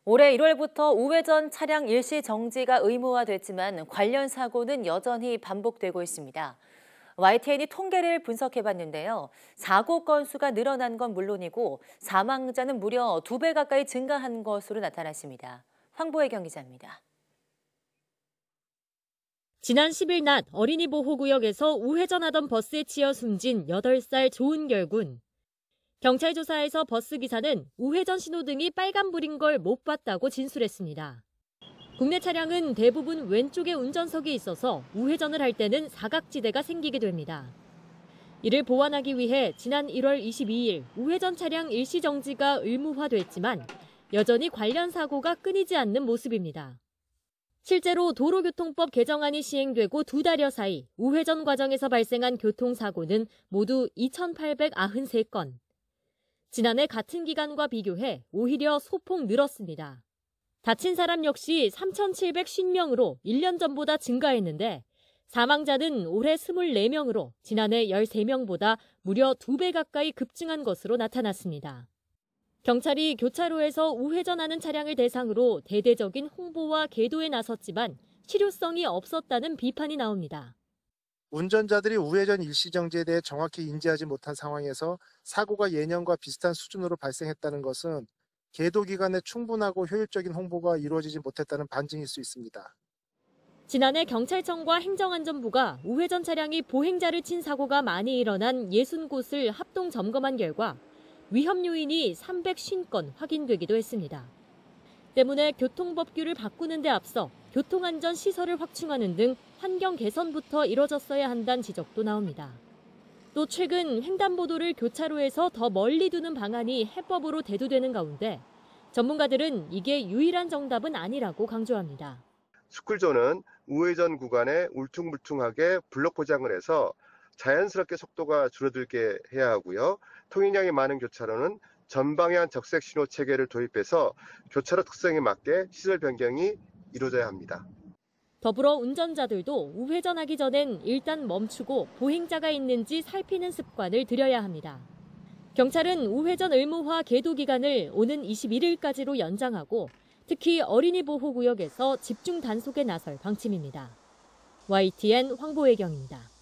올해 1월부터 우회전 차량 일시 정지가 의무화됐지만 관련 사고는 여전히 반복되고 있습니다. YTN이 통계를 분석해봤는데요. 사고 건수가 늘어난 건 물론이고 사망자는 무려 2배 가까이 증가한 것으로 나타났습니다. 황보혜경 기자입니다. 지난 10일 낮 어린이 보호구역에서 우회전하던 버스에 치여 숨진 8살 조은결 군. 경찰 조사에서 버스 기사는 우회전 신호등이 빨간불인 걸 못 봤다고 진술했습니다. 국내 차량은 대부분 왼쪽에 운전석이 있어서 우회전을 할 때는 사각지대가 생기게 됩니다. 이를 보완하기 위해 지난 1월 22일 우회전 차량 일시 정지가 의무화됐지만 여전히 관련 사고가 끊이지 않는 모습입니다. 실제로 도로교통법 개정안이 시행되고 2달여 사이 우회전 과정에서 발생한 교통사고는 모두 2,893건. 지난해 같은 기간과 비교해 오히려 소폭 늘었습니다. 다친 사람 역시 3,750명으로 1년 전보다 증가했는데 사망자는 올해 24명으로 지난해 13명보다 무려 2배 가까이 급증한 것으로 나타났습니다. 경찰이 교차로에서 우회전하는 차량을 대상으로 대대적인 홍보와 계도에 나섰지만 실효성이 없었다는 비판이 나옵니다. 운전자들이 우회전 일시정지에 대해 정확히 인지하지 못한 상황에서 사고가 예년과 비슷한 수준으로 발생했다는 것은 계도 기간에 충분하고 효율적인 홍보가 이루어지지 못했다는 반증일 수 있습니다. 지난해 경찰청과 행정안전부가 우회전 차량이 보행자를 친 사고가 많이 일어난 60곳을 합동 점검한 결과 위험 요인이 350건 확인되기도 했습니다. 때문에 교통법규를 바꾸는 데 앞서 교통안전 시설을 확충하는 등 환경 개선부터 이뤄졌어야 한다는 지적도 나옵니다. 또 최근 횡단보도를 교차로에서 더 멀리 두는 방안이 해법으로 대두되는 가운데 전문가들은 이게 유일한 정답은 아니라고 강조합니다. 스쿨존은 우회전 구간에 울퉁불퉁하게 블록 포장을 해서 자연스럽게 속도가 줄어들게 해야 하고요. 통행량이 많은 교차로는 전방향 적색 신호 체계를 도입해서 교차로 특성에 맞게 시설 변경이 이루어져야 합니다. 더불어 운전자들도 우회전하기 전엔 일단 멈추고 보행자가 있는지 살피는 습관을 들여야 합니다. 경찰은 우회전 의무화 계도 기간을 오는 21일까지로 연장하고 특히 어린이 보호구역에서 집중 단속에 나설 방침입니다. YTN 황보혜경입니다.